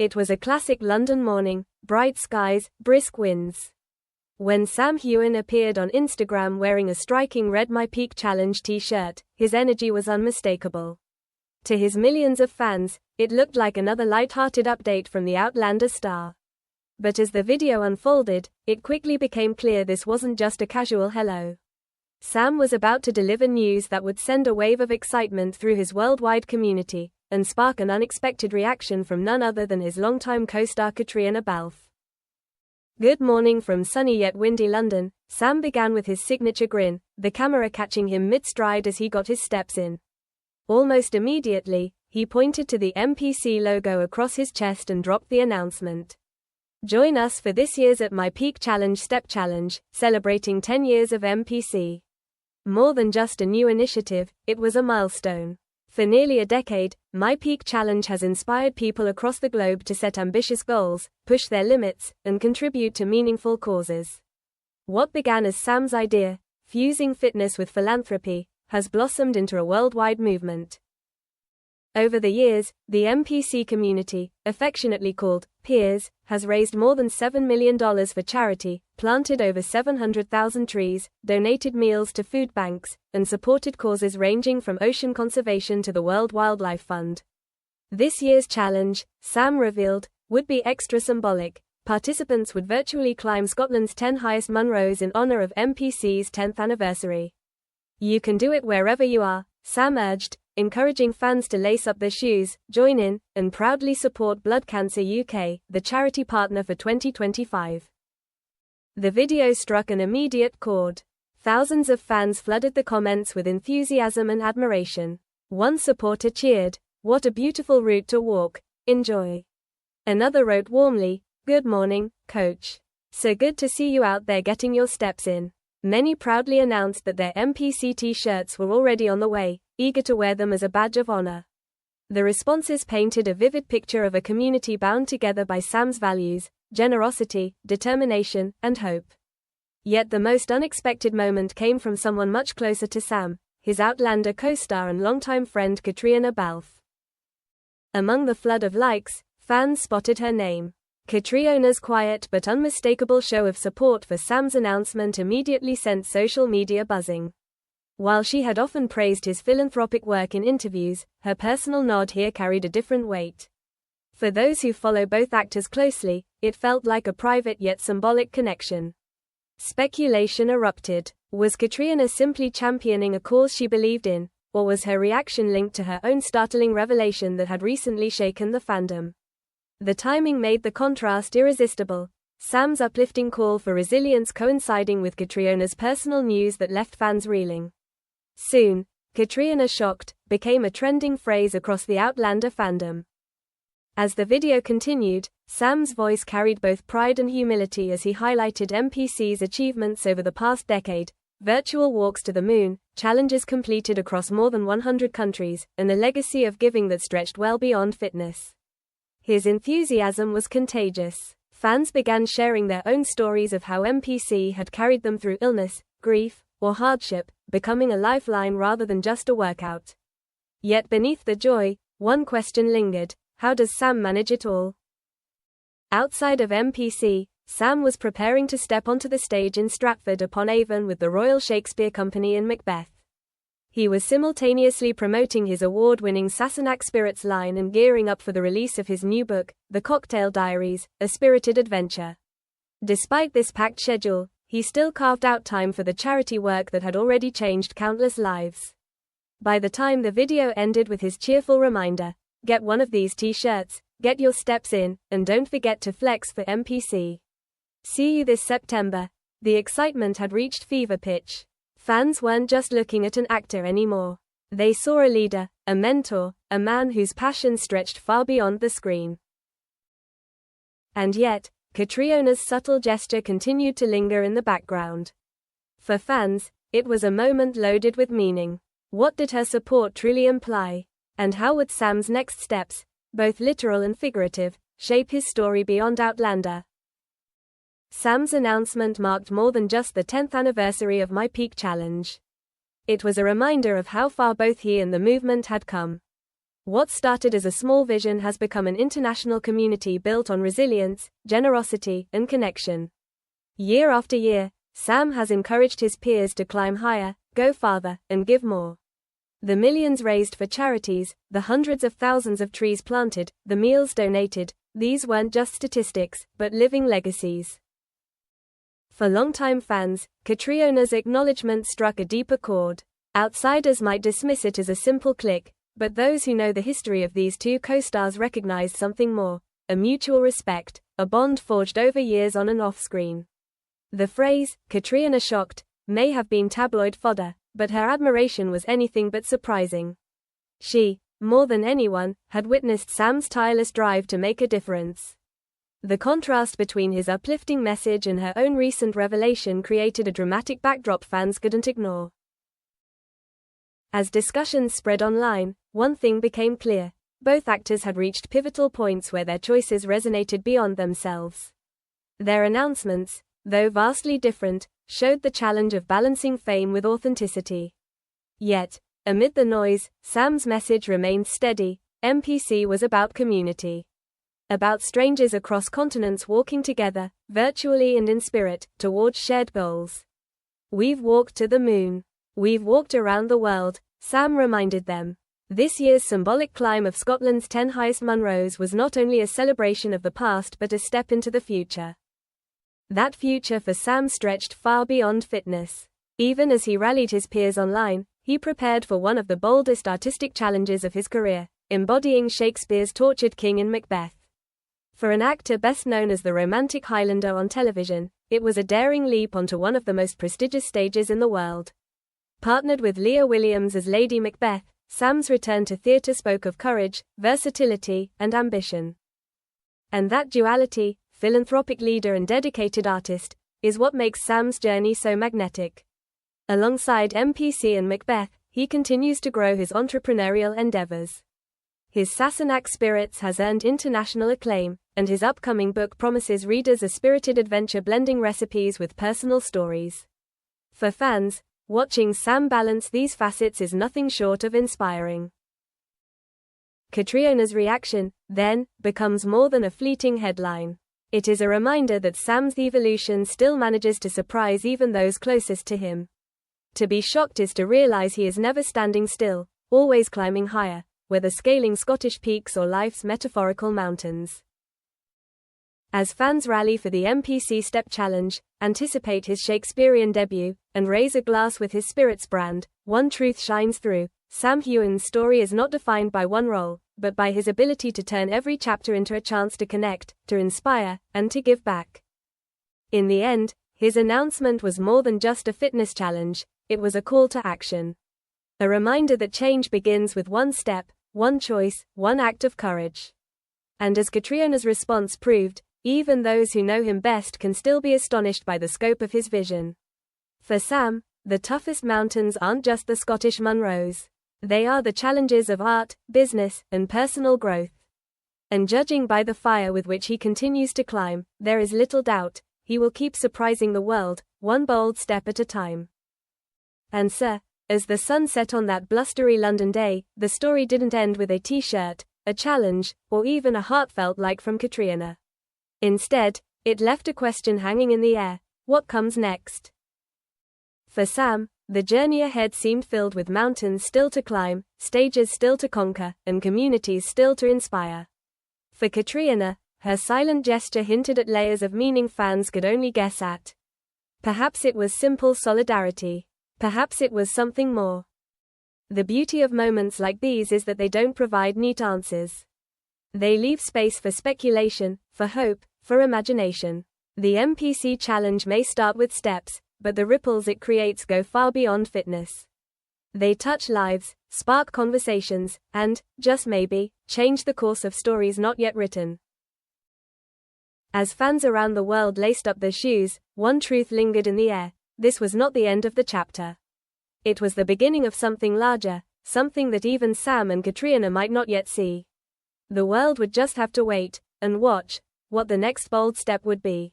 It was a classic London morning, bright skies, brisk winds. When Sam Heughan appeared on Instagram wearing a striking red My Peak Challenge t-shirt, his energy was unmistakable. To his millions of fans, it looked like another light-hearted update from the Outlander star. But as the video unfolded, it quickly became clear this wasn't just a casual hello. Sam was about to deliver news that would send a wave of excitement through his worldwide community, and spark an unexpected reaction from none other than his longtime co-star Katrina Balfe. Good morning from sunny yet windy London, Sam began with his signature grin, the camera catching him mid-stride as he got his steps in. Almost immediately, he pointed to the MPC logo across his chest and dropped the announcement. Join us for this year's At My Peak Challenge Step Challenge, celebrating 10 years of MPC. More than just a new initiative, it was a milestone. For nearly a decade, My Peak Challenge has inspired people across the globe to set ambitious goals, push their limits, and contribute to meaningful causes. What began as Sam's idea, fusing fitness with philanthropy, has blossomed into a worldwide movement. Over the years, the MPC community, affectionately called peers, has raised more than $7 million for charity, planted over 700,000 trees, donated meals to food banks, and supported causes ranging from ocean conservation to the World Wildlife Fund. This year's challenge, Sam revealed, would be extra symbolic. Participants would virtually climb Scotland's 10 highest Munros in honor of MPC's 10th anniversary. You can do it wherever you are, Sam urged, encouraging fans to lace up their shoes, join in, and proudly support Blood Cancer UK, the charity partner for 2025. The video struck an immediate chord. Thousands of fans flooded the comments with enthusiasm and admiration. One supporter cheered, "What a beautiful route to walk, enjoy." Another wrote warmly, "Good morning, coach. So good to see you out there getting your steps in." Many proudly announced that their MPC t-shirts were already on the way, eager to wear them as a badge of honor. The responses painted a vivid picture of a community bound together by Sam's values, generosity, determination, and hope. Yet the most unexpected moment came from someone much closer to Sam, his Outlander co-star and longtime friend Katrina Balfe. Among the flood of likes, fans spotted her name. Katrina's quiet but unmistakable show of support for Sam's announcement immediately sent social media buzzing. While she had often praised his philanthropic work in interviews, her personal nod here carried a different weight. For those who follow both actors closely, it felt like a private yet symbolic connection. Speculation erupted. Was Katrina simply championing a cause she believed in, or was her reaction linked to her own startling revelation that had recently shaken the fandom? The timing made the contrast irresistible. Sam's uplifting call for resilience coinciding with Katrina's personal news that left fans reeling. Soon, Katrina shocked became a trending phrase across the Outlander fandom. As the video continued, Sam's voice carried both pride and humility as he highlighted MPC's achievements over the past decade: virtual walks to the moon, challenges completed across more than 100 countries, and a legacy of giving that stretched well beyond fitness. His enthusiasm was contagious. Fans began sharing their own stories of how MPC had carried them through illness, grief, or hardship, becoming a lifeline rather than just a workout. Yet beneath the joy, one question lingered: how does Sam manage it all? Outside of MPC, Sam was preparing to step onto the stage in Stratford-upon-Avon with the Royal Shakespeare Company in Macbeth. He was simultaneously promoting his award-winning Sassenach Spirits line and gearing up for the release of his new book, The Cocktail Diaries, A Spirited Adventure. Despite this packed schedule, he still carved out time for the charity work that had already changed countless lives. By the time the video ended with his cheerful reminder, "Get one of these t-shirts, get your steps in, and don't forget to flex for MPC. See you this September," the excitement had reached fever pitch. Fans weren't just looking at an actor anymore. They saw a leader, a mentor, a man whose passion stretched far beyond the screen. And yet, Katrina's subtle gesture continued to linger in the background. For fans, it was a moment loaded with meaning. What did her support truly imply? And how would Sam's next steps, both literal and figurative, shape his story beyond Outlander? Sam's announcement marked more than just the 10th anniversary of My Peak Challenge. It was a reminder of how far both he and the movement had come. What started as a small vision has become an international community built on resilience, generosity, and connection. Year after year, Sam has encouraged his peers to climb higher, go farther, and give more. The millions raised for charities, the hundreds of thousands of trees planted, the meals donated, these weren't just statistics, but living legacies. For longtime fans, Catriona's acknowledgement struck a deeper chord. Outsiders might dismiss it as a simple click, but those who know the history of these two co-stars recognized something more, a mutual respect, a bond forged over years on and off screen. The phrase, "Catriona shocked," may have been tabloid fodder, but her admiration was anything but surprising. She, more than anyone, had witnessed Sam's tireless drive to make a difference. The contrast between his uplifting message and her own recent revelation created a dramatic backdrop fans couldn't ignore. As discussions spread online, one thing became clear. Both actors had reached pivotal points where their choices resonated beyond themselves. Their announcements, though vastly different, showed the challenge of balancing fame with authenticity. Yet, amid the noise, Sam's message remained steady. MPC was about community. About strangers across continents walking together, virtually and in spirit, towards shared goals. "We've walked to the moon. We've walked around the world," Sam reminded them. This year's symbolic climb of Scotland's 10 highest Munros was not only a celebration of the past but a step into the future. That future for Sam stretched far beyond fitness. Even as he rallied his peers online, he prepared for one of the boldest artistic challenges of his career, embodying Shakespeare's tortured king in Macbeth. For an actor best known as the romantic Highlander on television, it was a daring leap onto one of the most prestigious stages in the world. Partnered with Leah Williams as Lady Macbeth, Sam's return to theatre spoke of courage, versatility, and ambition. And that duality, philanthropic leader and dedicated artist, is what makes Sam's journey so magnetic. Alongside MPC and Macbeth, he continues to grow his entrepreneurial endeavors. His Sassenach Spirits has earned international acclaim, and his upcoming book promises readers a spirited adventure blending recipes with personal stories. For fans, watching Sam balance these facets is nothing short of inspiring. Catriona's reaction, then, becomes more than a fleeting headline. It is a reminder that Sam's evolution still manages to surprise even those closest to him. To be shocked is to realize he is never standing still, always climbing higher, whether scaling Scottish peaks or life's metaphorical mountains. As fans rally for the MPC Step Challenge, anticipate his Shakespearean debut, and raise a glass with his Spirits brand, one truth shines through. Sam Heughan's story is not defined by one role, but by his ability to turn every chapter into a chance to connect, to inspire, and to give back. In the end, his announcement was more than just a fitness challenge, it was a call to action. A reminder that change begins with one step, one choice, one act of courage. And as Catriona's response proved, even those who know him best can still be astonished by the scope of his vision. For Sam, the toughest mountains aren't just the Scottish Munros. They are the challenges of art, business, and personal growth. And judging by the fire with which he continues to climb, there is little doubt, he will keep surprising the world, one bold step at a time. And sir, as the sun set on that blustery London day, the story didn't end with a t-shirt, a challenge, or even a heartfelt like from Catriona. Instead, it left a question hanging in the air: what comes next? For Sam, the journey ahead seemed filled with mountains still to climb, stages still to conquer, and communities still to inspire. For Catriona, her silent gesture hinted at layers of meaning fans could only guess at. Perhaps it was simple solidarity. Perhaps it was something more. The beauty of moments like these is that they don't provide neat answers. They leave space for speculation, for hope, for imagination. The MPC challenge may start with steps, but the ripples it creates go far beyond fitness. They touch lives, spark conversations, and, just maybe, change the course of stories not yet written. As fans around the world laced up their shoes, one truth lingered in the air: this was not the end of the chapter. It was the beginning of something larger, something that even Sam and Catriona might not yet see. The world would just have to wait and watch what the next bold step would be.